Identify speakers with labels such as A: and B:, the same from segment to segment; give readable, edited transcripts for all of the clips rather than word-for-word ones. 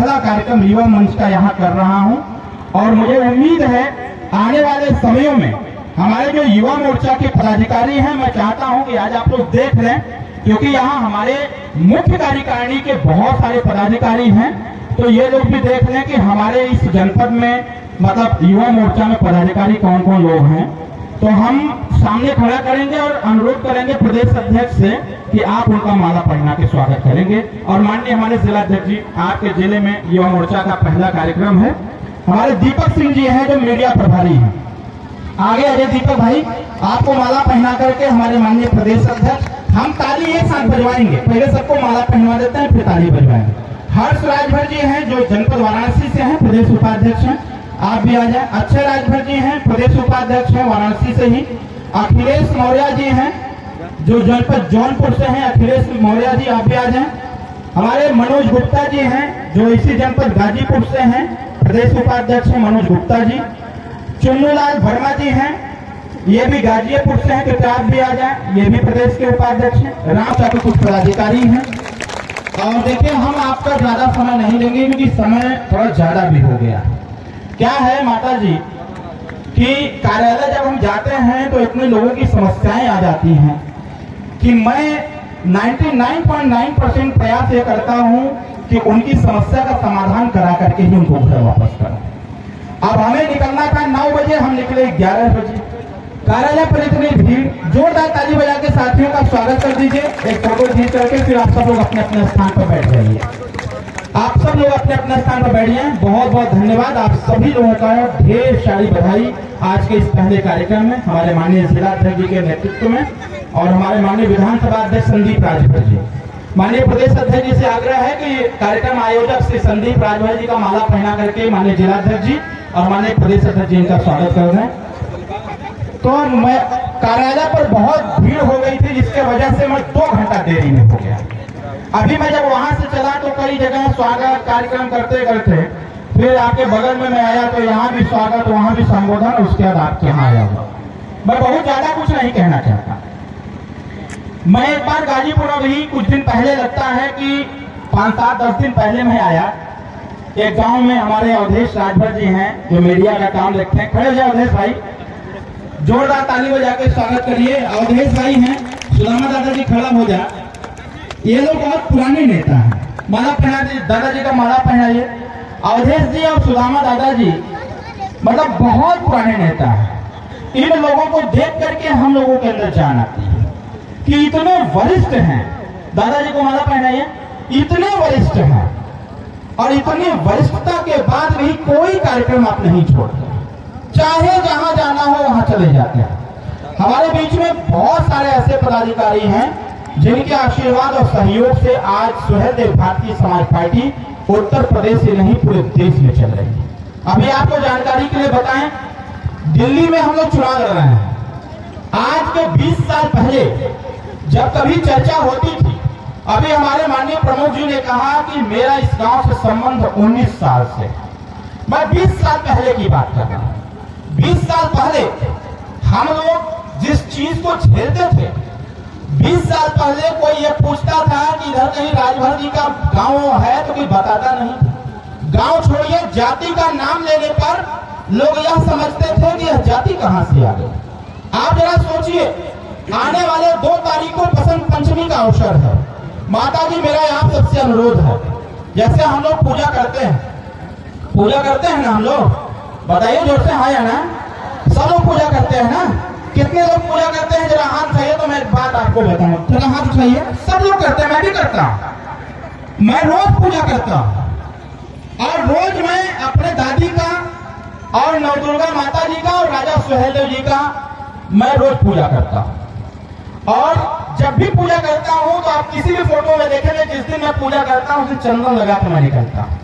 A: पहला कार्यक्रम युवा मंच का यहाँ कर रहा हूँ और मुझे उम्मीद है आने वाले समयों में हमारे जो युवा मोर्चा के पदाधिकारी हैं, मैं चाहता हूं कि आज आप लोग देख लें, क्योंकि यहाँ हमारे मुख्य कार्यकारिणी के बहुत सारे पदाधिकारी हैं, तो ये लोग भी देख लें कि हमारे इस जनपद में मतलब युवा मोर्चा में पदाधिकारी कौन कौन लोग हैं। तो हम सामने खड़ा करेंगे और अनुरोध करेंगे प्रदेश अध्यक्ष से कि आप उनका माला पहना के स्वागत करेंगे। और माननीय हमारे जिलाध्यक्ष जी, आपके जिले में युवा मोर्चा का पहला कार्यक्रम है। हमारे दीपक सिंह जी हैं जो मीडिया प्रभारी हैं, आगे अजय दीपक भाई, आपको माला पहना करके हमारे माननीय प्रदेश अध्यक्ष, हम ताली एक साथ बजवाएंगे, पहले सबको माला पहनवा देते हैं फिर ताली बजवाएंगे। हर्ष राजभर जी हैं जो जनपद वाराणसी से हैं, प्रदेश उपाध्यक्ष हैं, आप भी आ जाए। अक्षय राजभर जी हैं, प्रदेश उपाध्यक्ष हैं वाराणसी से ही। अखिलेश मौर्य जी हैं जो जनपद जौनपुर से हैं, अखिलेश मौर्य जी आप भी आ जाए। हमारे मनोज गुप्ता जी हैं जो इसी जनपद गाजीपुर से हैं, प्रदेश उपाध्यक्ष हैं मनोज गुप्ता जी। चुन्नूलाल वर्मा जी हैं, ये भी गाजीपुर से हैं, तो आप भी आ जाए, ये भी प्रदेश के उपाध्यक्ष हैं। राम के कुछ पदाधिकारी हैं। और देखिए हम आपका ज्यादा समय नहीं लेंगे क्योंकि समय थोड़ा ज्यादा भी हो गया। क्या है माता जी कि कार्यालय जब हम जाते हैं तो इतने लोगों की समस्याएं आ जाती हैं कि मैं 99.9% प्रयास ये करता हूं कि उनकी समस्या का समाधान करा करके ही उनको घर वापस करूं। अब हमें निकलना था 9 बजे, हम निकले 11 बजे। कार्यालय पर इतनी भीड़, जोरदार ताली बजा के साथियों का स्वागत कर दीजिए। एक फोटो खींच करके फिर आप सब लोग अपने अपने स्थान पर बैठ जाइए। आप सब लोग अपने अपने स्थान पर बैठिए। बहुत बहुत धन्यवाद आप सभी लोगों का, ढेर सारी बधाई आज के इस पहले कार्यक्रम में हमारे माननीय जिलाध्यक्ष जी के नेतृत्व में और हमारे माननीय विधानसभा अध्यक्ष संदीप राजभर जी। माननीय प्रदेश अध्यक्ष जी से आग्रह है कि कार्यक्रम आयोजक श्री संदीप राजभर जी का माला पहना करके माननीय जिलाध्यक्ष जी और माननीय प्रदेश अध्यक्ष जी इनका स्वागत कर रहे हैं। तो मैं कार्यालय पर बहुत भीड़ हो गई थी जिसके वजह से मैं 2 घंटा देरी में हो गया। अभी मैं जब वहां से चला तो कई जगह स्वागत कार्यक्रम करते करते फिर आके बगल में मैं आया तो यहाँ भी स्वागत, वहां भी संबोधन, उसके बाद आपके यहाँ आया हुआ। मैं बहुत ज्यादा कुछ नहीं कहना चाहता। मैं एक बार गाजीपुर अभी कुछ दिन पहले, लगता है कि 5-7-10 दिन पहले मैं आया। एक गांव में हमारे अवधेश राजभर जी हैं जो मीडिया का काम देखते हैं, खड़े हो जाए अवधेश भाई, जोरदार ताली बजा के स्वागत करिए। अवधेश भाई हैं, सुदामा दादाजी खड़ा हो जा। ये लोग बहुत पुराने नेता हैं। माला पहना दादाजी का माला पहनाइए। अवधेश जी और सुदामा दादाजी मतलब बहुत पुराने नेता हैं। इन लोगों को देख करके हम लोगों के अंदर जान आती है कि इतने वरिष्ठ हैं। दादाजी को माला पहनाइए। इतने वरिष्ठ हैं और इतनी वरिष्ठता के बाद भी कोई कार्यक्रम आप नहीं छोड़ते, चाहे जहां जाना हो वहां चले जाते हैं। हमारे बीच में बहुत सारे ऐसे पदाधिकारी हैं जिनके आशीर्वाद और सहयोग से आज सुहेलदेव भारतीय समाज पार्टी उत्तर प्रदेश से नहीं पूरे देश में चल रही है। अभी आपको जानकारी के लिए बताएं, दिल्ली में हम लोग चुनाव लड़ रहे हैं। आज के 20 साल पहले जब कभी चर्चा होती थी, अभी हमारे माननीय प्रमुख जी ने कहा कि मेरा इस गांव से संबंध 19 साल से। मैं 20 साल पहले की बात कर रहा हूं। 20 साल पहले हम लोग जिस चीज को झेलते थे, 20 साल पहले कोई ये पूछता था कि इधर कहीं राजभर जी का गांव है तो कोई बताता नहीं। गांव छोड़िए, जाति का नाम लेने पर लोग यह समझते थे कि यह जाति कहां से आ गई। आप जरा सोचिए, आने वाले 2 तारीख को बसंत पंचमी का अवसर है। माता जी, मेरा यहाँ सबसे अनुरोध है, जैसे हम लोग पूजा करते हैं ना, हम लोग बताइए जोर से, हाँ या ना? सब लोग पूजा करते हैं ना? कितने लोग पूजा करते हैं? जरा हाथ उठाइए। तो मैं एक बात आपको बताऊं, जरा हाथ उठाइए। सब लोग करते हैं, मैं भी करता हूं। मैं रोज पूजा करता हूं और रोज मैं अपने दादी का और नवदुर्गा माता जी का और राजा सुहेलदेव जी का मैं रोज पूजा करता हूं। और जब भी पूजा करता हूं तो आप किसी भी फोटो में देखेंगे, जिस दिन मैं पूजा करता हूं उसे चंदन लगा कर मैं निकलता हूं।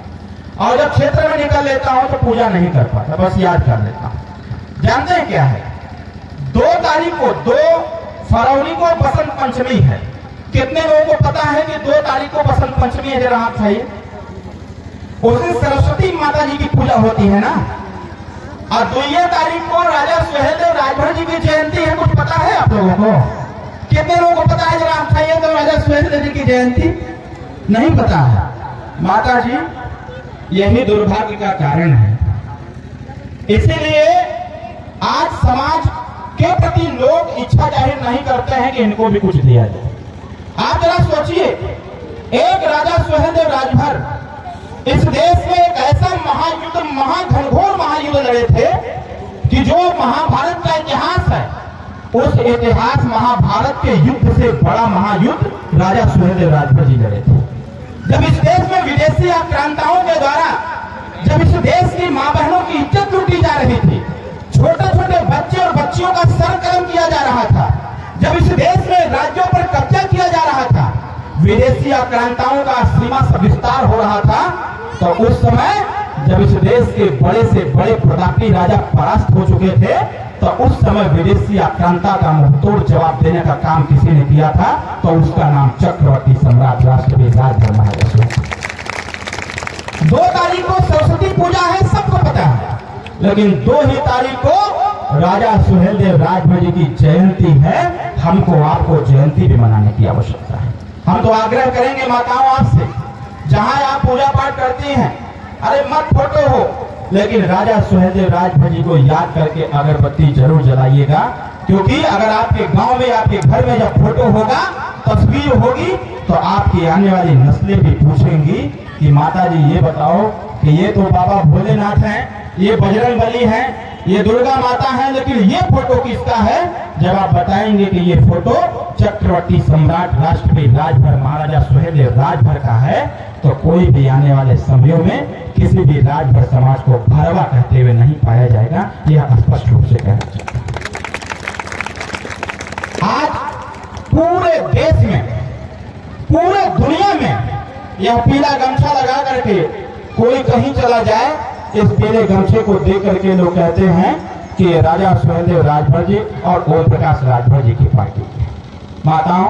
A: और जब क्षेत्र में निकल लेता हूं तो पूजा नहीं कर पाता, बस याद कर लेता हूं। जानते हैं क्या है? 2 तारीख को, 2 फरवरी को बसंत पंचमी है। कितने लोगों को पता है कि 2 तारीख को बसंत पंचमी है? जरा हाथ उठाइए। उस दिन सरस्वती माता जी की पूजा होती है ना। और 2 तारीख को राजा सुहेलदेव राजभर जी की जयंती है। कुछ पता है आप लोगों को? कितने लोगों को पता है? जरा हाथ उठाइए। तो राजा सुहेलदेव जी की जयंती नहीं पता है। माता जी, यही दुर्भाग्य का कारण है। इसीलिए आज समाज के प्रति लोग इच्छा जाहिर नहीं करते हैं कि इनको भी कुछ दिया जाए। आप जरा सोचिए, एक राजा सुहेलदेव राजभर इस देश में एक ऐसा महायुद्ध, घनघोर महायुद्ध लड़े थे कि जो महाभारत का इतिहास है, उस इतिहास महाभारत के युद्ध से बड़ा महायुद्ध राजा सुहेलदेव राजभर जी लड़े थे। जब इस देश में विदेशी आक्रांताओं के द्वारा जब इस देश की मां बहनों की इज्जत लूटी जा रही थी, छोटे छोटे बच्चे और बच्चियों का सर कलम किया जा रहा था, जब इस देश में राज्यों पर कब्जा किया जा रहा था, विदेशी आक्रांताओं का सीमा से विस्तार हो रहा था, तो उस समय जब इस देश के बड़े से बड़े प्रतापी राजा परास्त हो चुके थे, तो उस समय विदेशी आक्रांता का मुंहतोड़ जवाब देने का काम किसी ने किया था, तो उसका नाम चक्रवर्ती सम्राट राष्ट्रपति राजभर महाराज। 2 तारीख को सरस्वती पूजा है, सबको पता है, लेकिन 2 ही तारीख को राजा सुहेलदेव राजभर जी की जयंती है। हमको आपको जयंती भी मनाने की आवश्यकता है। हम तो आग्रह करेंगे माताओं आपसे, जहां आप पूजा पाठ करती हैं, अरे मत फोटो हो, लेकिन राजा सुहेलदेव राजभर जी को याद करके अगरबत्ती जरूर जलाइएगा, क्योंकि अगर आपके गांव में, आपके घर में जब फोटो होगा, तस्वीर होगी, तो आपकी आने वाली नस्लें भी पूछेंगी कि माता जी ये बताओ कि ये तो बाबा भोलेनाथ हैं, ये बजरंग बली है, ये दुर्गा माता है, लेकिन ये फोटो किसका है? जब आप बताएंगे कि ये फोटो चक्रवर्ती सम्राट राष्ट्रपति राजभर महाराजा सुहेलदेव राजभर का है, तो कोई भी आने वाले समयों में किसी भी राजभर समाज को भरवा कहते हुए नहीं पाया जाएगा। यह स्पष्ट रूप से कहना चाहता हूं। आज पूरे देश में, पूरे दुनिया में यह पीला गमछा लगा करके कोई कहीं चला जाए, इस पीले गमछे को देख करके लोग कहते हैं कि राजा सुहेलदेव राजभर जी और ओम प्रकाश राजभर जी की पार्टी। माताओं,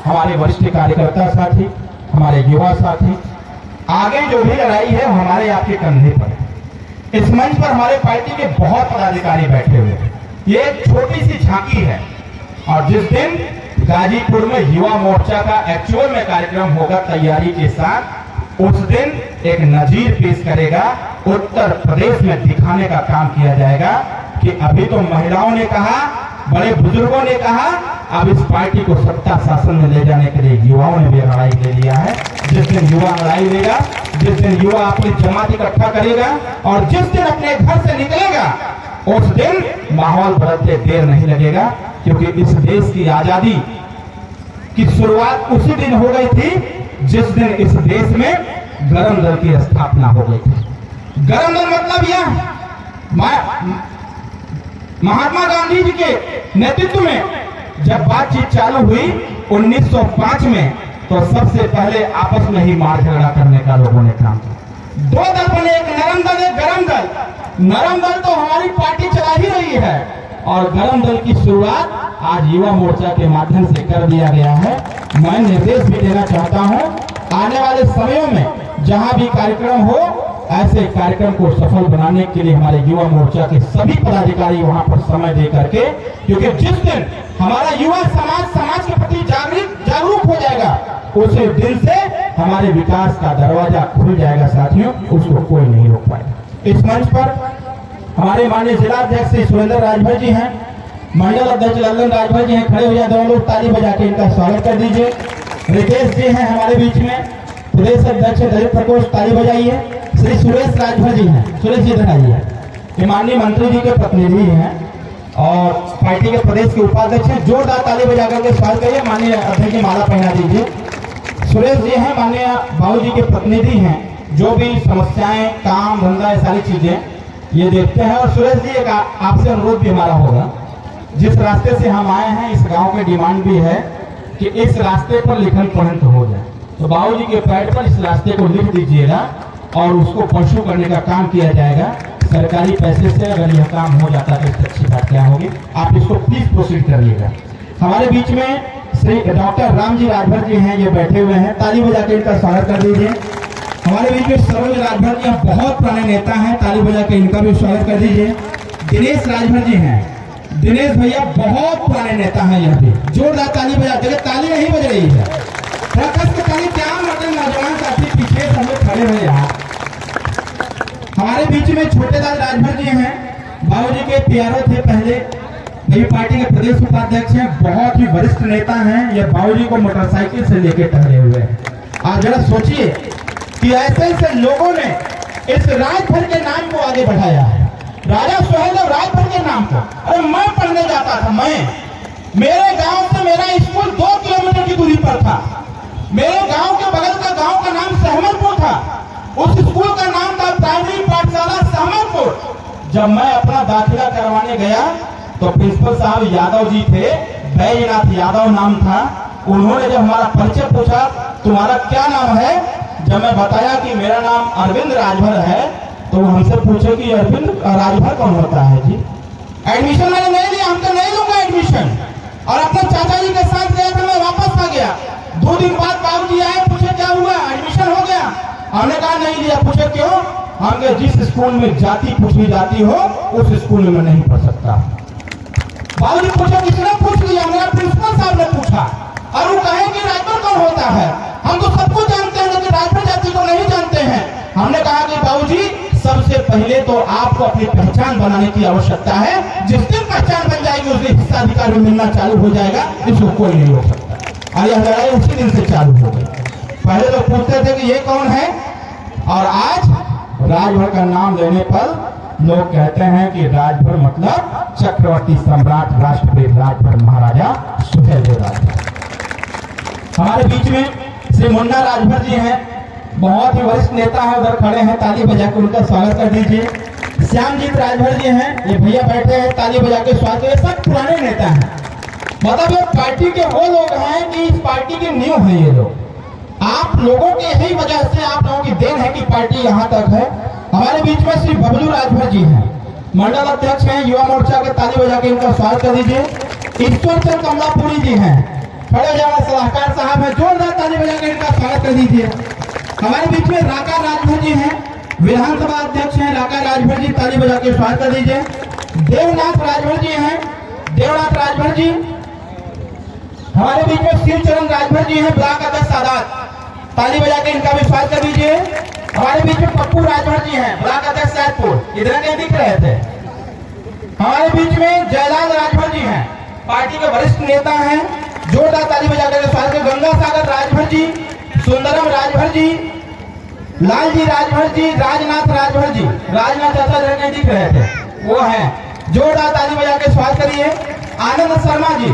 A: हमारे वरिष्ठ कार्यकर्ता साथी, हमारे युवा साथी, आगे जो भी लड़ाई है वो हमारे आपके कंधे पर है। इस मंच पर हमारे पार्टी के बहुत पदाधिकारी बैठे हुए हैं। ये एक छोटी सी झांकी है, और जिस दिन गाजीपुर में युवा मोर्चा का एक्चुअल में कार्यक्रम होगा तैयारी के साथ, उस दिन एक नजीर पेश करेगा, उत्तर प्रदेश में दिखाने का काम किया जाएगा कि अभी तो महिलाओं ने कहा, बड़े बुजुर्गों ने कहा, अब इस पार्टी को सत्ता शासन में ले जाने के लिए युवाओं ने भी लड़ाई ले लिया है। जिस दिन युवा लड़ाई लेगा, जिस दिन युवा अपनी जमात इकट्ठा करेगा और जिस दिन अपने घर से निकलेगा, उस दिन माहौल बदलते देर नहीं लगेगा, क्योंकि इस देश की आजादी की शुरुआत उसी दिन हो गई थी जिस दिन इस देश में गरम दल की स्थापना हो गई थी। गरम दल मतलब यह महात्मा गांधी जी के नेतृत्व में जब बातचीत चालू हुई 1905 में, तो सबसे पहले आपस में ही मार झगड़ा करने का लोगों ने काम किया। 2 दल बने, एक नरम दल, एक गरम दल। नरम दल तो हमारी पार्टी चला ही रही है, और गरम दल की शुरुआत आज युवा मोर्चा के माध्यम से कर दिया गया है। मैं निर्देश भी देना चाहता हूं, आने वाले समयों में जहां भी कार्यक्रम हो, ऐसे कार्यक्रम को सफल बनाने के लिए हमारे युवा मोर्चा के सभी पदाधिकारी वहां पर समय दे करके, क्योंकि जिस दिन हमारा युवा समाज के प्रति जागरूक हो जाएगा, उसी दिन से हमारे विकास का दरवाजा खुल जाएगा। साथियों, उसको कोई नहीं रोक पाएगा। इस मंच पर हमारे माननीय जिलाध्यक्ष श्री सुरेंद्र राजभर जी हैं, मंडल अध्यक्ष लल्लन राजभर जी हैं, खड़े हो जाए, दोनों लोग ताली बजा के इनका स्वागत कर दीजिए। रितेश जी हैं हमारे बीच में, प्रदेश अध्यक्ष दलित प्रकोष्ठ, ताली बजाइए। श्री सुरेश राजभर जी हैं, सुरेश जी दिखाइए। माननीय मंत्री जी के प्रतिनिधि हैं और पार्टी के प्रदेश के उपाध्यक्ष हैं, जोरदार ताली बजा करके स्वागत करिए। माननीय अध्यक्ष जी माला पहना दीजिए। सुरेश जी हैं माननीय बाबू जी के प्रतिनिधि हैं, जो भी समस्याएं, काम धंधा, ये सारी चीजें ये देखते हैं। और सुरेश जी, एक आपसे अनुरोध भी हमारा होगा, जिस रास्ते से हम आए हैं, इस गांव की डिमांड भी है कि इस रास्ते पर लिखन पढ़न हो जाए, तो बाबू जी के पैड पर इस रास्ते को लिख दीजिएगा और उसको परसू करने का काम किया जाएगा सरकारी पैसे से। अगर यह काम हो जाता है तो अच्छी बात क्या होगी, आप इसको प्लीज प्रोसीड करिएगा। हमारे बीच में श्री डॉक्टर रामजी राजभर जी हैं, ये बैठे हुए हैं, ताली बजा के इनका स्वागत कर दीजिए। हमारे बीच में सरोज राजभर जी बहुत पुराने नेता हैं, ताली बजा के इनका भी स्वागत कर दीजिए। दिनेश राजभर जी हैं, दिनेश भैया बहुत पुराने नेता हैं, यह भी जोरदार ताली बजा के, ताली नहीं बज रही है, ताली क्या मतलब नौजवान साथी पीछे हम लोग खड़े हुए यहाँ। हमारे बीच में छोटेलाल राजभर जी हैं, बाबूजी के प्यारे थे, पहले नई पार्टी के प्रदेश उपाध्यक्ष हैं, बहुत ही वरिष्ठ नेता हैं। ये बाबूजी को मोटरसाइकिल से लेके टहले हुए हैं। आप जरा सोचिए कि ऐसे ऐसे लोगों ने इस राजभर के नाम को आगे बढ़ाया है, राजा सुहेलदेव राजभर के नाम को। अरे मैं पढ़ने जाता था, मेरे गांव से मेरा स्कूल 2 किलोमीटर की दूरी पर था। मेरे गांव के बगल का गांव का नाम सहमलपुर था, उस स्कूल का नाम था प्राइमरी पाठशाला सहमलपुर। जब मैं अपना दाखिला करवाने गया तो प्रिंसिपल साहब यादव जी थे, बैजनाथ यादव नाम था। उन्होंने जब हमारा परिचय पूछा, तुम्हारा क्या नाम है, जब मैं बताया कि मेरा नाम अरविंद राजभर है, तो वो हमसे पूछे कि अरविंद राजभर कौन होता है जी। एडमिशन मैंने नहीं लिया, हमको नहीं लूंगा एडमिशन, और अपने चाचा जी के साथ गया था, मैं वापस आ गया। 2 दिन बाद बाबूजी आए, पूछे क्या हुआ, एडमिशन हो गया। हमने कहा नहीं लिया। पूछे क्यों, हमने जिस स्कूल में जाति पूछी जाती हो उस स्कूल में नहीं पढ़ सकता। बाबूजी पूछे किसने पूछ लिया, मेरा प्रिंसिपल साहब ने पूछा, और वो कहे कि राजभर कौन होता है, हम तो सबको जानते हैं लेकिन राजभर जाति को नहीं जानते हैं। हमने कहा कि बाबूजी सबसे पहले तो आपको अपनी पहचान बनाने की आवश्यकता है, जिस दिन पहचान बन जाएगी उस दिन हिस्साधिकार मिलना चालू हो जाएगा, इसको कोई नहीं रोक सकता। और यह लड़ाई उसी दिन से चालू हो गई। पहले तो पूछते थे कि ये कौन है, और आज राजभर का नाम लेने पर लोग कहते हैं कि राजभर मतलब चक्रवर्ती सम्राट राष्ट्रपति राजभर महाराजा सुहेलदेव राजभर। हमारे बीच में श्री मुन्ना राजभर जी हैं, बहुत ही वरिष्ठ नेता है, उधर खड़े हैं, ताली बजा के उनका स्वागत कर दीजिए। श्यामजीत राजभर जी हैं, ये भैया बैठे हैं, ताली बजा के स्वागत। ये सब पुराने नेता हैं, मतलब ये पार्टी के वो लोग हैं कि इस पार्टी की नींव है ये लोग। आप लोगों की यही वजह से, आप लोगों की देन है कि पार्टी यहाँ तक है। हमारे बीच में श्री बबलू राजभर जी हैं, मंडल अध्यक्ष हैं युवा मोर्चा के, ताली बजा के इनका स्वागत कर दीजिए। ईश्वर चंद कमलापुरी जी हैं, खड़े जावा सलाहकार साहब हैं, जोरदार ताली बजा के इनका स्वागत कर दीजिए। हमारे बीच में राका राजभर जी हैं, विधानसभा अध्यक्ष हैं राका राजभर जी, ताली बजा के स्वागत कर दीजिए। देवनाथ राजभर जी हैं, देवनाथ राजभर जी। हमारे बीच में शिवचरण राजभर जी हैं, ब्लॉक अध्यक्ष सादात, ताली बजा के इनका भी स्वागत कर दीजिए। हमारे बीच में पप्पू राजभर जी हैं, ब्लॉक अध्यक्ष सैदपुर, इधर नहीं दिख रहे थे। हमारे बीच में जयलाल राजभर जी हैं, पार्टी के वरिष्ठ नेता हैं, जोरदार ताली बजा कर स्वागत। गंगा सागर राजभर जी, सुंदरम राजभर जी, लालजी राजभर जी, राजनाथ राजभर जी, राजनाथ चाचा इधर नहीं दिख रहे थे, वो हैं, जोरदार ताली बजा के स्वागत करिए। आनंद शर्मा जी,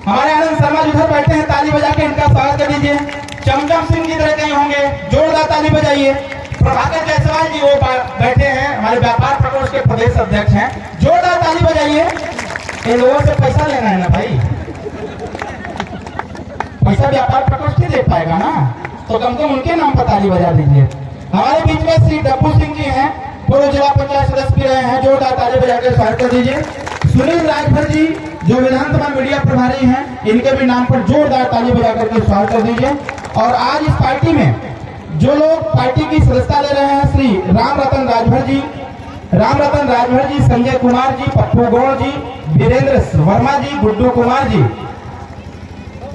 A: हमारे आनंद शर्मा जी उधर बैठे हैं, ताली बजा के इनका स्वागत कर दीजिए। चमचम सिंह जी इधर कहीं होंगे, जोरदार ताली बजाइए। प्रभाकर जायसवाल जी वो बैठे हैं, हमारे व्यापार प्रकोष्ठ के प्रदेश अध्यक्ष हैं, जोरदार ताली बजाइए। इन लोगों से पैसा लेना है ना भाई, पैसा व्यापार प्रकोष्ठ ही दे पाएगा ना, तो कम से कम उनके नाम पर ताली बजा दीजिए। हमारे बीच में श्री डब्बू सिंह जी हैं, पूर्व जिला पंचायत सदस्य भी रहे हैं, जोरदार ताली बजा के स्वागत कर दीजिए। सुनील राजभर जी जो विधानसभा मीडिया प्रभारी हैं, इनके भी नाम पर जोरदार ताली बजा करके स्वागत कर दीजिए। और आज इस पार्टी में जो लोग पार्टी की सदस्यता ले रहे हैं, श्री राम रतन राजभर जी, संजय कुमार जी, पप्पू गौड़ जी, वीरेंद्र वर्मा जी, गुड्डू कुमार जी।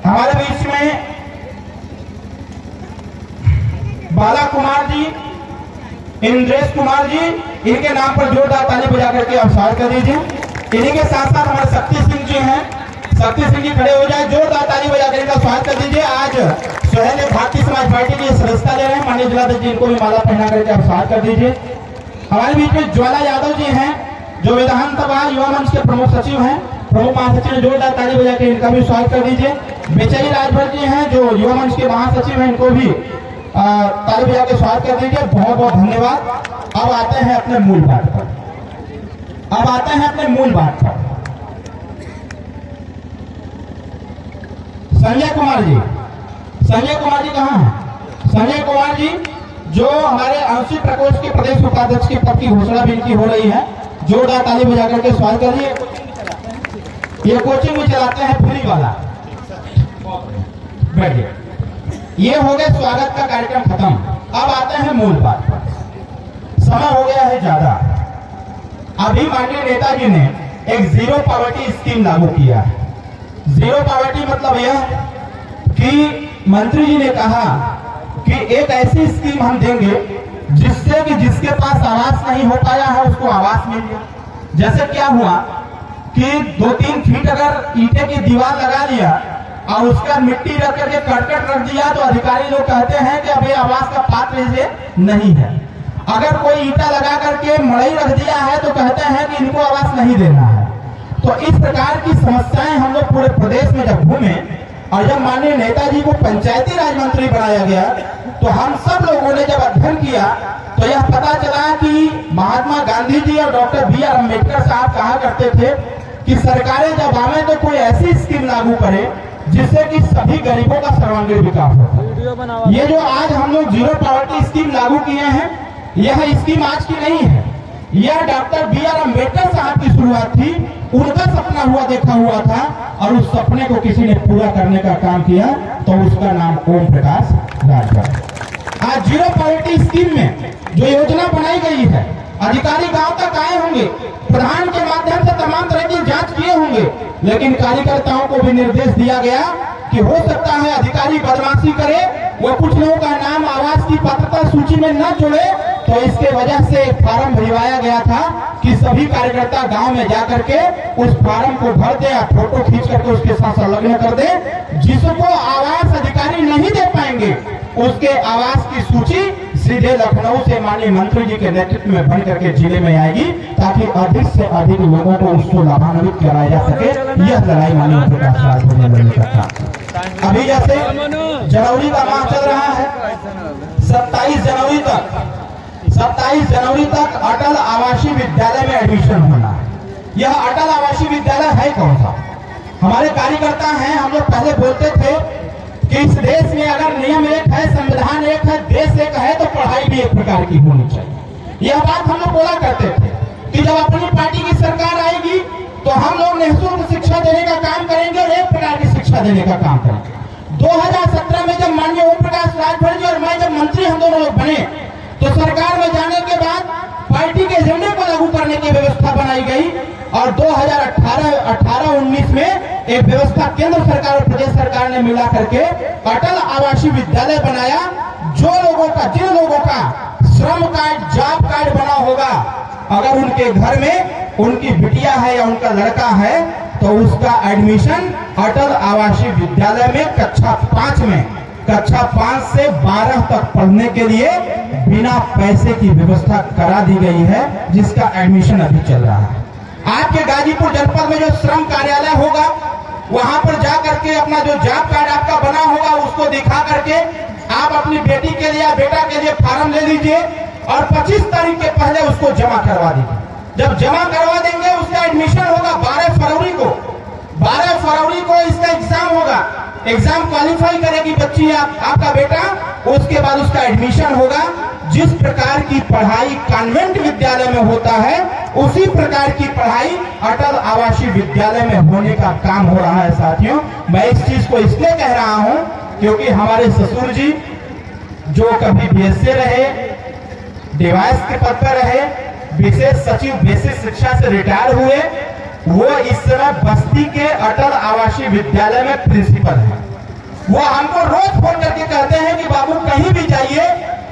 A: हमारे बीच में बाला कुमार जी, इंद्रेश कुमार जी, इनके नाम पर जोरदार ताली बजा करके आप स्वागत कर दीजिए। इन्हीं के साथ साथ हमारे शक्ति सिंह जी हैं, शक्ति सिंह जी खड़े हो जाए, जोरदार ताली बजा कर इनका स्वागत कर दीजिए। आज सुहेलदेव भारतीय समाज पार्टी की सदस्यता ले रहे हैं, माननीय जिलाध्यक्ष जी, इनको भी माला पहना करके आप स्वागत कर दीजिए। हमारे बीच में ज्वाला यादव जी हैं, जो विधानसभा युवा मंच के प्रमुख सचिव हैं, प्रमुख महासचिव, जोरदार ताली बजा के इनका भी स्वागत कर दीजिए। बेचई राजभर जी हैं, जो युवा मंच के महासचिव हैं, इनको भी ताली बजा के स्वागत कर दीजिए। बहुत बहुत धन्यवाद। अब आते हैं अपने मूल बात पर, संजय कुमार जी कहाँ हैं? संजय कुमार जी जो हमारे अंशी प्रकोष्ठ के प्रदेश उपाध्यक्ष के पद की घोषणा भी इनकी हो रही है, जोरदार ताली बजा करके स्वागत करिए। ये कोचिंग भी चलाते हैं फ्री वाला, बैठिए। ये हो गया स्वागत का कार्यक्रम खत्म। अब आते हैं मूल बात पर। समय हो गया है ज्यादा। अभी माननीय नेताजी ने एक जीरो पॉवर्टी स्कीम लागू किया है। जीरो पॉवर्टी मतलब यह कि मंत्री जी ने कहा कि एक ऐसी स्कीम हम देंगे जिससे कि जिसके पास आवास नहीं हो पाया है उसको आवास मिल गया। जैसे क्या हुआ कि 2-3 फीट अगर ईंटे की दीवार लगा लिया और उसका मिट्टी रख करके करकट रख दिया तो अधिकारी लोग कहते हैं कि अभी आवास का पात्र ये नहीं है। अगर कोई ईंटा लगा करके मड़ई रख दिया है तो कहते हैं कि इनको आवास नहीं देना है। तो इस प्रकार की समस्याएं हम लोग पूरे प्रदेश में जब घूमे और जब माननीय नेताजी को पंचायती राज मंत्री बनाया गया तो हम सब लोगों ने जब अध्ययन किया तो यह पता चला कि महात्मा गांधी जी और डॉक्टर बी.आर. अम्बेडकर साहब कहा करते थे कि सरकारें जब आवे तो कोई ऐसी स्कीम लागू करे जिससे कि सभी गरीबों का सर्वांगीण विकास होता। ये जो आज हम लोग जीरो पॉवर्टी स्कीम लागू किए हैं यह स्कीम आज की नहीं है, यह डॉक्टर बी.आर. अम्बेडकर साहब की शुरुआत थी। उनका सपना हुआ देखा हुआ था और उस सपने को किसी ने पूरा करने का काम किया तो उसका नाम ओम प्रकाश राजभर। आज जीरो पॉवर्टी स्कीम में जो योजना बनाई गई है अधिकारी गांव तक आए होंगे, प्रधान के माध्यम से तमाम तरह की जांच किए होंगे, लेकिन कार्यकर्ताओं को भी निर्देश दिया गया कि हो सकता है अधिकारी बदमाशी करे, वो कुछ लोगों का नाम आवास की पात्रता सूची में न जुड़े, तो इसके वजह से एक फार्म भिजवाया गया था कि सभी कार्यकर्ता गांव में जाकर के उस फार्म को भर दे, फोटो खींच करके उसके साथ संलग्न कर दे। जिसको आवास अधिकारी नहीं दे पाएंगे उसके आवास की सूची सीधे लखनऊ से माननीय मंत्री जी के नेतृत्व में बन करके जिले में आएगी ताकि अधिक से अधिक लोगों को उसको लाभान्वित कराया जा सके। यह लड़ाई माननीय प्रकाश राजभर ने लड़ने का था। अभी जैसे जनवरी का माह चल रहा है, 27 जनवरी तक अटल आवासीय विद्यालय में एडमिशन होना है। यह अटल आवासीय विद्यालय है कौन सा? हमारे कार्यकर्ता हैं, हम लोग पहले बोलते थे कि इस देश में अगर नियम एक है, संविधान एक है, देश एक है तो पढ़ाई भी एक प्रकार की होनी चाहिए। यह बात हम लोग बोला करते थे कि जब अपनी पार्टी की सरकार आएगी तो हम लोग निःशुल्क शिक्षा देने का काम करेंगे और एक प्रकार की शिक्षा देने का काम करेंगे। 2017 में जब माननीय ओम प्रकाश राजभर जी और मैं जब मंत्री हम दोनों लोग बने तो सरकार में जाने के बाद पार्टी के एजेंडे को लागू करने की व्यवस्था बनाई गई और 2018-19 में एक व्यवस्था केंद्र सरकार और प्रदेश सरकार ने मिला करके अटल आवासीय विद्यालय बनाया। जिन लोगों का श्रम कार्ड, जॉब कार्ड बना होगा, अगर उनके घर में उनकी बिटिया है या उनका लड़का है तो उसका एडमिशन अटल आवासीय विद्यालय में कक्षा 5 से 12 तक पढ़ने के लिए बिना पैसे की व्यवस्था करा दी गई है, जिसका एडमिशन अभी चल रहा है। आपके गाजीपुर जनपद में जो श्रम कार्यालय होगा वहां पर जा करके अपना जो जॉब कार्ड आपका बना होगा उसको दिखा करके आप अपनी बेटी के लिए या बेटा के लिए फार्म ले लीजिए और 25 तारीख के पहले उसको जमा करवा दीजिए। जब जमा करवा देंगे उसका एडमिशन होगा 12 फरवरी को इसका एग्जाम होगा। एग्जाम क्वालिफाई करेगी बच्ची आपका बेटा, उसके बाद उसका एडमिशन होगा। जिस प्रकार की पढ़ाई कॉन्वेंट विद्यालय में होता है उसी प्रकार की पढ़ाई अटल आवासीय विद्यालय में होने का काम हो रहा है। साथियों, मैं इस चीज को इसलिए कह रहा हूं क्योंकि हमारे ससुर जी जो कभी बीएसए रहे, डिवाइस के पद पर रहे, विशेष सचिव बेसिक शिक्षा से रिटायर हुए, वो इस समय बस्ती के अटल आवासीय विद्यालय में प्रिंसिपल है। वो हमको रोज फोन करके कहते हैं कि बाबू कहीं भी जाइए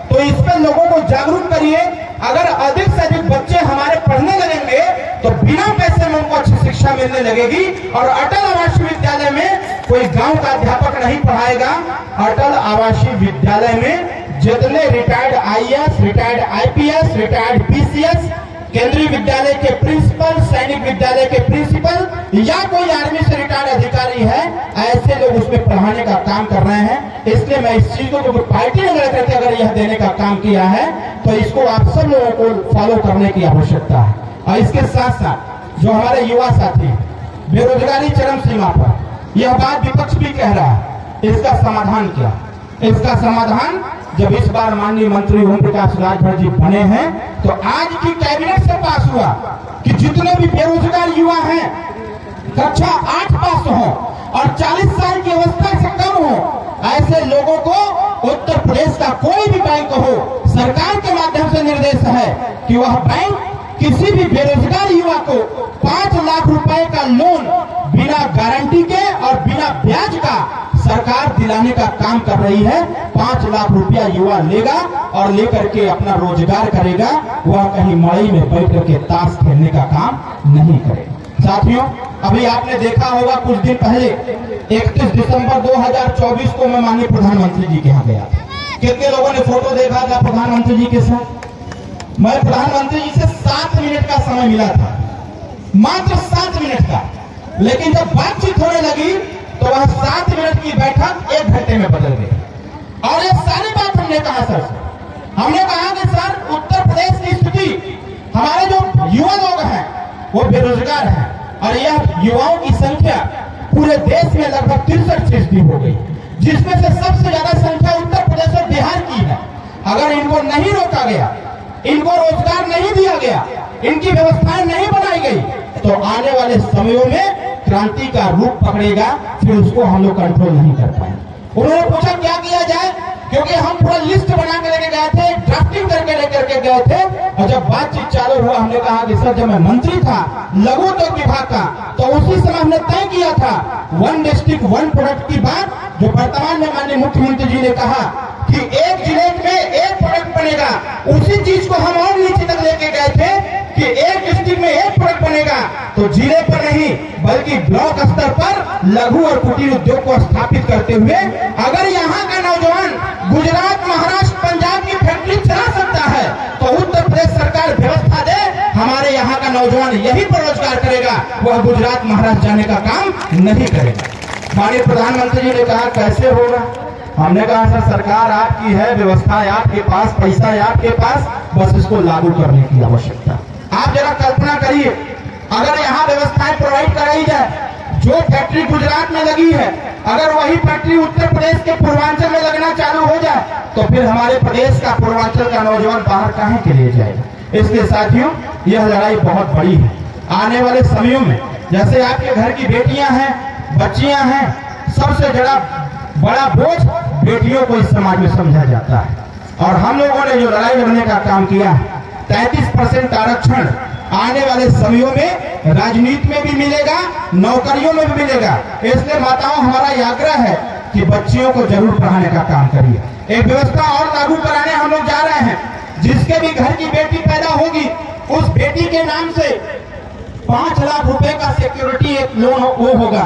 A: तो इस पर लोगों को जागरूक करिए। अगर अधिक से अधिक बच्चे हमारे पढ़ने लगेंगे तो बिना पैसे में उनको अच्छी शिक्षा मिलने लगेगी। और अटल आवासीय विद्यालय में कोई गांव का अध्यापक नहीं पढ़ाएगा। अटल आवासीय विद्यालय में जितने retired IAS, retired IPS, retired PCS, केंद्रीय विद्यालय के प्रिंसिपल, सैनिक विद्यालय के प्रिंसिपल या कोई आर्मी से रिटायर्ड अधिकारी है, ऐसे लोग उसमें पढ़ाने का काम कर रहे हैं। इसलिए मैं इस चीज को पार्टी ने लेकर के अगर यह देने का काम किया है तो इसको आप सब लोगों को फॉलो करने की आवश्यकता है। और इसके साथ साथ जो हमारे युवा साथी बेरोजगारी चरम सीमा पर, यह बात विपक्ष भी कह रहा है, इसका समाधान क्या? इसका समाधान जब इस बार माननीय मंत्री ओम प्रकाश राजभर जी बने हैं तो आज की कैबिनेट से पास हुआ कि जितने भी बेरोजगार युवा हैं कक्षा 8 पास हो और 40 साल की अवस्था से कम हो, ऐसे लोगों को उत्तर प्रदेश का कोई भी बैंक हो, सरकार के माध्यम से निर्देश है कि वह बैंक किसी भी बेरोजगार युवा को 5 लाख रुपए का लोन बिना गारंटी के और बिना ब्याज का सरकार दिलाने का काम कर रही है। 5 लाख रुपया युवा लेगा और लेकर के अपना रोजगार करेगा, वह कहीं मड़ई में बैठ करके ताश खेलने का काम नहीं करेगा। साथियों, अभी आपने देखा होगा कुछ दिन पहले 31 दिसंबर 2024 को मैं माननीय प्रधानमंत्री जी के यहाँ गया था। कितने लोगों ने फोटो देखा था प्रधानमंत्री जी के साथ? मैं प्रधानमंत्री जी से 7 मिनट का समय मिला था, मात्र 7 मिनट का। लेकिन जब बातचीत होने लगी तो वह 7 मिनट की बैठक 1 घंटे में बदल गई। और ये सारी बात हमने कहा सर से, हमने कहा कि सर उत्तर प्रदेश की स्थिति, हमारे जो युवा लोग हैं वो बेरोजगार हैं और यह युवाओं की संख्या पूरे देश में लगभग 63% हो गई, जिसमें से सबसे ज्यादा संख्या उत्तर प्रदेश और बिहार की है। अगर इनको नहीं रोका गया, इनको रोजगार नहीं दिया गया, इनकी व्यवस्थाएं नहीं बनाई गई तो आने वाले समयों में क्रांति का रूप पकड़ेगा, फिर उसको हम लोग कंट्रोल नहीं कर पाएंगे। उन्होंने पूछा क्या किया जाए, क्योंकि हम पूरा लिस्ट बना के लेके गए थे, ड्राफ्टिंग करके लेकर के गए थे। और जब बातचीत चालू हुआ, हमने कहा कि सर जब मैं मंत्री था लघु उद्योग विभाग का, तो उसी समय हमने तय किया था 1 डिस्ट्रिक्ट 1 प्रोडक्ट की बात, जो वर्तमान में माननीय मुख्यमंत्री जी ने कहा कि एक जिले में 1 प्रोडक्ट बनेगा। उसी चीज को हम और नीचे तक लेके गए थे कि एक डिस्ट्रिक्ट में 1 प्रोडक्ट बनेगा, तो जिले पर नहीं बल्कि ब्लॉक स्तर पर लघु और कुटीर उद्योग को स्थापित करते हुए, अगर यहाँ का नौजवान गुजरात, महाराष्ट्र, पंजाब की फैक्ट्री चला सकता है तो उत्तर प्रदेश सरकार व्यवस्था दे, हमारे यहाँ का नौजवान यही पर रोजगार करेगा, वह गुजरात, महाराष्ट्र जाने का काम नहीं करेगा। माननीय प्रधानमंत्री जी ने कहा कैसे होगा? हमने कहा सर सरकार आपकी है, व्यवस्था है आपके पास, पैसा है आपके पास, बस इसको लागू करने की आवश्यकता। आप जरा कल्पना करिए, अगर यहाँ व्यवस्थाएं प्रोवाइड कराई जाए, जो फैक्ट्री गुजरात में लगी है अगर वही फैक्ट्री उत्तर प्रदेश के पूर्वांचल में लगना चालू हो जाए, तो फिर हमारे प्रदेश का, पूर्वांचल का नौजवान बाहर काहे के लिए जाएगा। इसलिए साथियों, यह लड़ाई बहुत बड़ी है। आने वाले समयों में जैसे आपके घर की बेटियां हैं, बच्चियां हैं, सबसे बड़ा बोझ बेटियों को इस समाज में समझा जाता है। और हम लोगों ने जो लड़ाई लड़ने का काम किया है, 33% आरक्षण आने वाले समयों में राजनीति में भी मिलेगा, नौकरियों में भी मिलेगा। इसलिए माताओं, हमारा यह आग्रह है कि बच्चियों को जरूर पढ़ाने का काम करिए। एक व्यवस्था और लागू कराने हम लोग जा रहे हैं, जिसके भी घर की बेटी पैदा होगी उस बेटी के नाम से 5 लाख रुपए का सिक्योरिटी एक लोन वो होगा,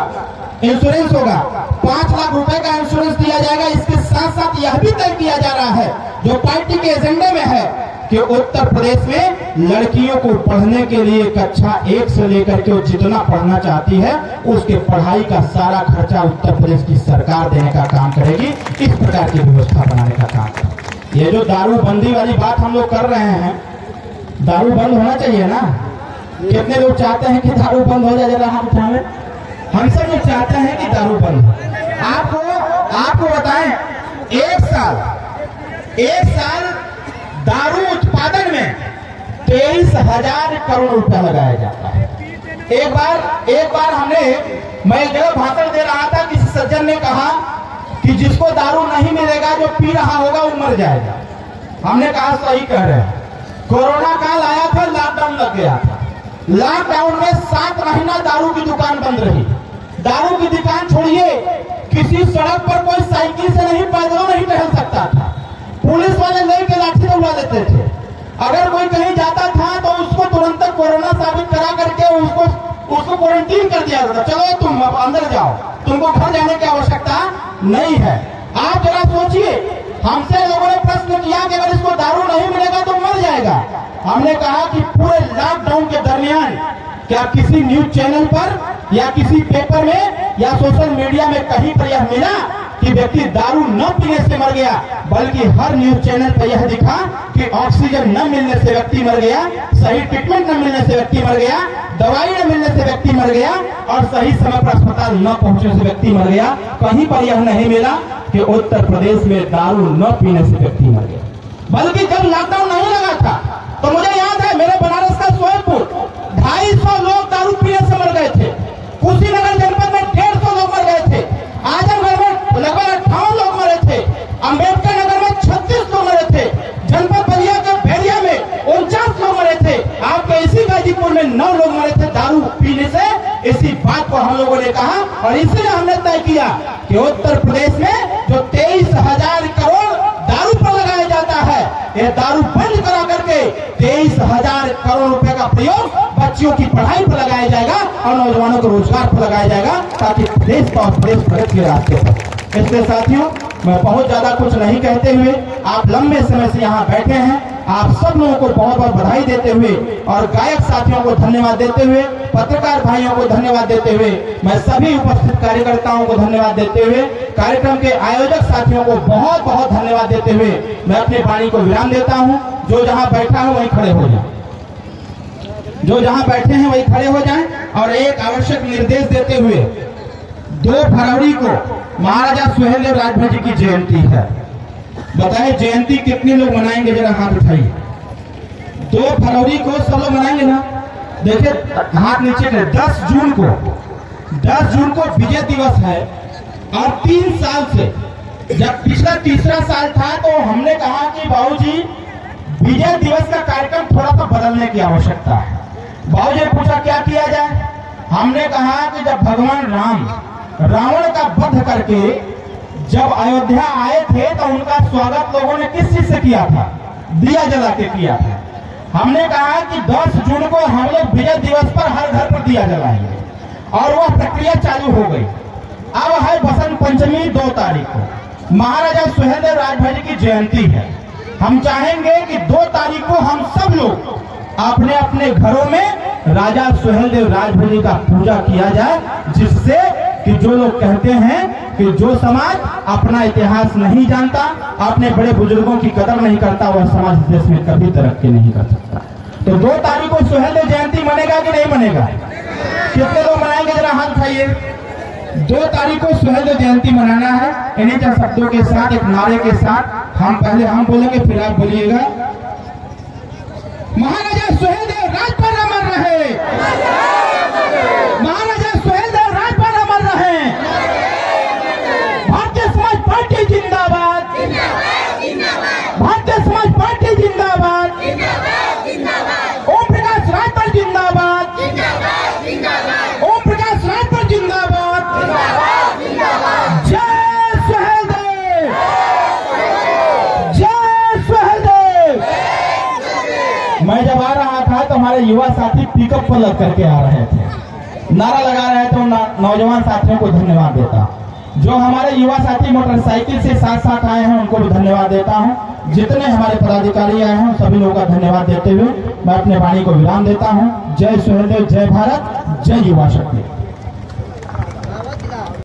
A: इंश्योरेंस होगा। 5 लाख रुपए का इंश्योरेंस दिया जाएगा। इसके साथ साथ यह भी तय किया जा रहा है, जो पार्टी के एजेंडे में है, कि उत्तर प्रदेश में लड़कियों को पढ़ने के लिए कक्षा 1 से लेकर के वो जितना पढ़ना चाहती है उसके पढ़ाई का सारा खर्चा उत्तर प्रदेश की सरकार देने का काम करेगी। इस प्रकार की व्यवस्था बनाने का काम करेगी। ये जो दारूबंदी वाली बात हम लोग कर रहे हैं, दारू बंद होना चाहिए ना। कितने लोग चाहते हैं कि दारू बंद हो जाए? जरा हाथ उठाएं। हम सब लोग चाहते हैं कि दारू बंद हो। आपको बताएं, एक साल दारू उत्पादन में 23,000 करोड़ रुपया लगाया जाता है। एक बार मैं एक जगह भाषण दे रहा था, किसी सज्जन ने कहा कि जिसको दारू नहीं मिलेगा, जो पी रहा होगा वो मर जाएगा। हमने कहा सही कह रहे हैं। कोरोना काल आया था, लॉकडाउन लग गया था। लॉकडाउन में 7 महीना दारू की दुकान बंद रही। दारू की दुकान छोड़िए, किसी सड़क पर कोई साइकिल से नहीं, पैदल नहीं टहल सकता था। पुलिस वाले लेके लाठी उड़ा देते थे। अगर कोई कहीं जाता था तो उसको तुरंत कोरोना साबित करा करके उसको क्वारंटीन कर दिया जाता। चलो तुम अब अंदर जाओ, तुमको घर जाने की आवश्यकता नहीं है। आप जरा सोचिए, हमसे लोगों ने प्रश्न किया कि अगर इसको दारू नहीं मिलेगा तो मर जाएगा। हमने कहा कि पूरे लॉकडाउन के दरमियान क्या किसी न्यूज चैनल पर या किसी पेपर में या सोशल मीडिया में कहीं पर यह मिला कि व्यक्ति दारू न पीने से मर गया? बल्कि हर न्यूज चैनल पर यह दिखा कि ऑक्सीजन न मिलने से व्यक्ति मर गया, सही ट्रीटमेंट न मिलने से व्यक्ति मर गया, दवाई न मिलने से व्यक्ति मर गया और सही समय पर अस्पताल न पहुंचने से व्यक्ति मर गया। कहीं पर यह नहीं मिला कि उत्तर प्रदेश में दारू न पीने से व्यक्ति मर गया। बल्कि जब लॉकडाउन नहीं लगा था तो मुझे याद है, मेरे बनारस का सोनपुर 250 लोग दारू पीने से मर गए थे। कुशीनगर जनपद में 150 लोग मर गए थे। आजमगढ़ में लगभग 58 लोग मरे थे। अंबेडकर नगर में 36 लोग मरे थे। जनपद बलिया के बैरिया में 49 लोग मरे थे। आपके इसी गाजीपुर में 9 लोग मरे थे दारू पीने से। इसी बात को हम लोगों ने कहा और इसलिए हमने तय तय किया कि उत्तर प्रदेश में जो 23,000 करोड़ दारू पर लगाया जाता है, ये दारू बंद करा करके 23,000 करोड़ रुपए का प्रयोग बच्चियों की पढ़ाई पर लगाया जाएगा और नौजवानों को रोजगार पर लगाया जाएगा, ताकि प्रदेश का और प्रदेश प्रगति के रास्ते पर। इसलिए साथियों, मैं बहुत ज्यादा कुछ नहीं कहते हुए, आप लंबे समय से यहाँ बैठे हैं, आप सब लोगों को बहुत बहुत बधाई देते हुए और गायक साथियों को धन्यवाद देते हुए, पत्रकार भाइयों को धन्यवाद देते हुए, मैं सभी उपस्थित कार्यकर्ताओं को धन्यवाद देते हुए, कार्यक्रम के आयोजक साथियों को बहुत बहुत धन्यवाद देते हुए मैं अपनी वाणी को विराम देता हूं। जो जहां बैठा है वहीं खड़े हो जाए, जो जहां बैठे हैं वहीं खड़े हो जाएं। और एक आवश्यक निर्देश देते हुए, 2 फरवरी को महाराजा सुहेलदेव राजभर जी की जयंती है। बताएं जयंती कितने लोग मनाएंगे, जरा हाथ उठाइए। 2 फरवरी को सब लोग मनाएंगे ना? देखिए हाथ नीचे करें। 10 जून को विजय दिवस है और 3 साल से, जब पिछला तीसरा साल था तो हमने कहा कि बाबूजी विजय दिवस का कार्यक्रम थोड़ा सा बदलने की आवश्यकता है। बाबूजी ने पूछा क्या किया जाए। हमने कहा कि जब भगवान राम रावण का वध करके जब अयोध्या आए थे तो उनका स्वागत लोगों ने किस चीज से किया था? दिया जला के किया था। हमने कहा कि 10 जून को हम लोग विजय दिवस पर हर घर पर दिया जलाएंगे और वह प्रक्रिया चालू हो गई। अब है बसंत पंचमी 2 तारीख को महाराजा सुहेलदेव राजभर जी की जयंती है। हम चाहेंगे कि 2 तारीख को हम सब लोग अपने अपने घरों में राजा सुहेलदेव राजभर जी का पूजा किया जाए, जिससे कि जो लोग कहते हैं कि जो समाज अपना इतिहास नहीं जानता, अपने बड़े बुजुर्गों की कदर नहीं करता, वह समाज देश में कभी तरक्की नहीं कर सकता। तो 2 तारीख को सुहेलदेव जयंती मनेगा कि नहीं मनेगा? कितने लोग मनाएंगे, जरा हाथ उठाइए। 2 तारीख को सुहेलदेव जयंती मनाना है। इन्हीं चार शब्दों के साथ, एक नारे के साथ हम पहले हम बोलेंगे, फिर आप बोलिएगा। महाराजा सुहेलदेव राजभर अमर रहे, महाराजा सुहेलदेव राजभर अमर रहे, भारतीय समाज पार्टी जिंदाबाद, भारतीय समाज पार्टी जिंदाबाद, ओम प्रकाश राजभर जिंदाबाद, ओम प्रकाश राजभर जिंदाबाद, जय सुहेलदेव, जय सुहेलदेव। मैं जब आ रहा था तो हमारे युवा साथी पिकअप पर लग करके आ रहे थे, नारा लगा रहे थे। नौजवान साथियों को धन्यवाद देता। जो हमारे युवा साथी मोटरसाइकिल से साथ साथ आए हैं उनको भी धन्यवाद देता हूं। जितने हमारे पदाधिकारी आए हैं सभी लोगों का धन्यवाद देते हुए मैं अपने वाणी को विराम देता हूं। जय सुहेलदेव, जय भारत, जय युवा शक्ति।